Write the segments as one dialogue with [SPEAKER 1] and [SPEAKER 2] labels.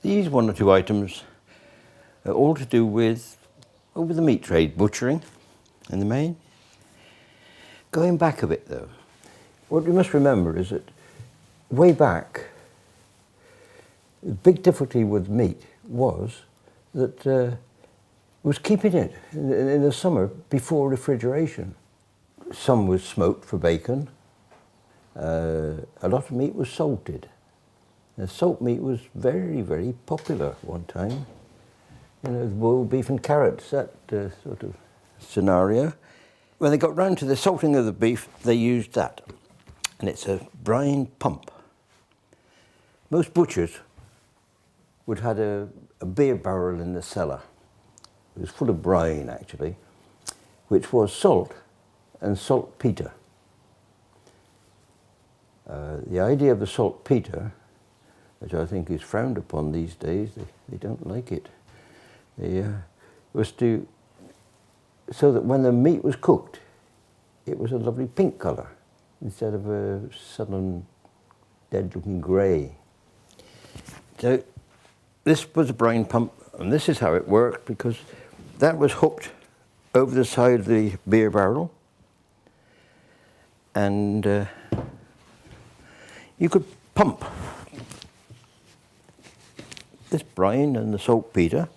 [SPEAKER 1] These one or two items are all to do with the meat trade, butchering in the main. Going back a bit though, what we must remember is that way back, the big difficulty with meat was that was keeping it in the summer before refrigeration. Some was smoked for bacon. A lot of meat was salted. And salt meat was very, very popular at one time. You know, boiled beef and carrots, that sort of scenario. When they got round to the salting of the beef, they used that. And it's a brine pump. Most butchers would have a beer barrel in the cellar. It was full of brine, actually, which was salt and saltpeter. The idea of the saltpeter, which I think is frowned upon these days, they don't like it, was so that when the meat was cooked, it was a lovely pink colour instead of a sudden dead-looking grey. So this was a brine pump, and this is how it worked, because that was hooked over the side of the beer barrel, and you could pump this brine and the saltpeter,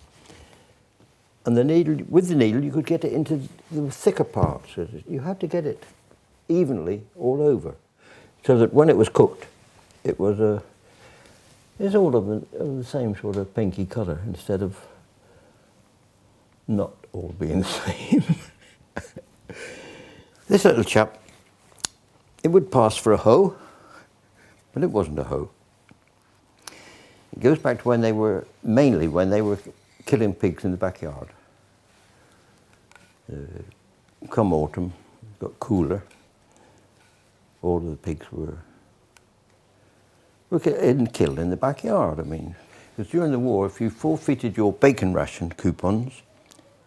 [SPEAKER 1] and the needle, with the needle you could get it into the thicker parts. You had to get it evenly all over, so that when it was cooked, it was it's all of the same sort of pinky colour, instead of not all being the same. This little chap, it would pass for a hoe, but it wasn't a hoe. It goes back to when they were killing pigs in the backyard. Come autumn, it got cooler. All of the pigs were killed in the backyard. I mean, because during the war, if you forfeited your bacon ration coupons,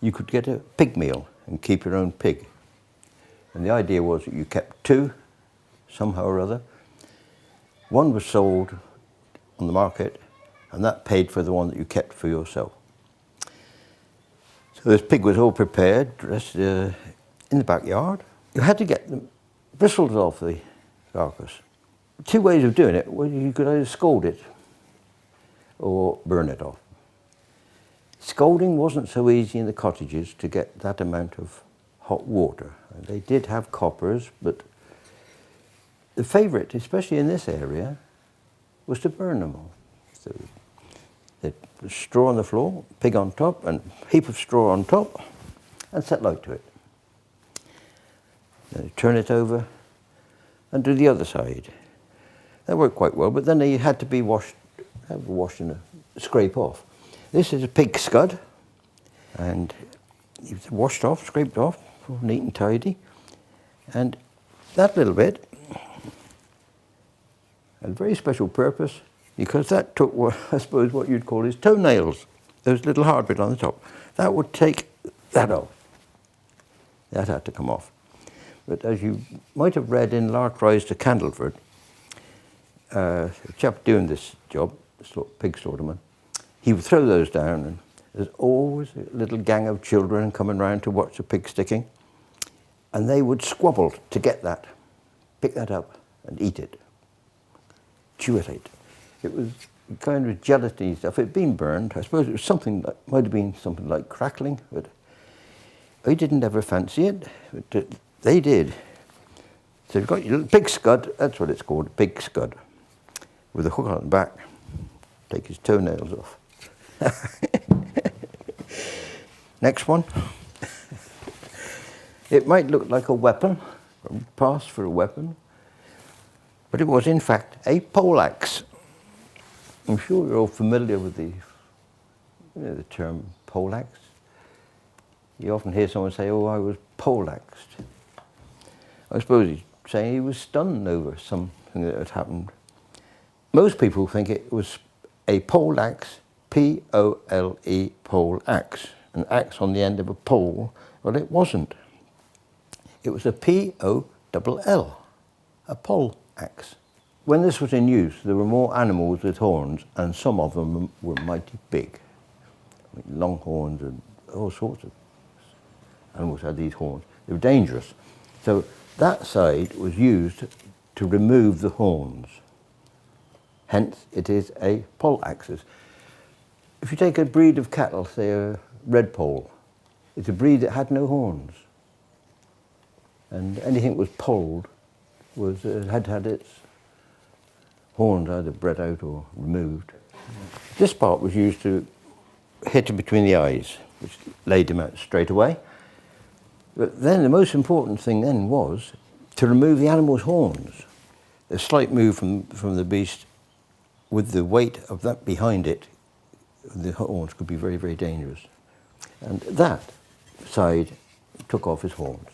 [SPEAKER 1] you could get a pig meal and keep your own pig. And the idea was that you kept two, somehow or other. One was sold on the market, and that paid for the one that you kept for yourself. So this pig was all prepared, dressed in the backyard. You had to get the bristles off the carcass. Two ways of doing it. Well, you could either scald it or burn it off. Scalding wasn't so easy in the cottages to get that amount of hot water. They did have coppers, but the favourite, especially in this area, was to burn them all. So they'd put straw on the floor, pig on top, and a heap of straw on top, and set light to it. Then turn it over and do the other side. That worked quite well, but then they had to be washed and scrape off. This is a pig scud, and it's washed off, scraped off, all neat and tidy. And that little bit had a very special purpose, because that took, I suppose, what you'd call his toenails, those little hard bit on the top. That would take that off. That had to come off. But as you might have read in Lark Rise to Candleford, a chap doing this job, pig slaughterman, he would throw those down, and there's always a little gang of children coming round to watch the pig sticking, and they would squabble to get that, pick that up and eat it, chew it. It was kind of gelatiny stuff. It had been burned. I suppose it was something that might have been something like crackling, but I didn't ever fancy it, but they did. So you've got your little pig scud, that's what it's called, a pig scud, with a hook on the back, take his toenails off. Next one. It might look like a weapon, pass for a weapon, but it was in fact a poleaxe. I'm sure you're all familiar with the term poleaxe. You often hear someone say, "Oh, I was poleaxed." I suppose he's saying he was stunned over something that had happened. Most people think it was a poleaxe, P-O-L-E, poleaxe, an axe on the end of a pole. Well, it wasn't. It was a P-O-L-L, a poleaxe. when this was in use, there were more animals with horns, and some of them were mighty big. I mean, long horns and all sorts of animals had these horns. They were dangerous. So that side was used to remove the horns. Hence, it is a poll axis. If you take a breed of cattle, say a red poll, it's a breed that had no horns. And anything that was polled was, had its horns either bred out or removed. This part was used to hit him between the eyes, which laid him out straight away. But then the most important thing then was to remove the animal's horns. A slight move from the beast with the weight of that behind it, the horns could be very, very dangerous. And that side took off his horns.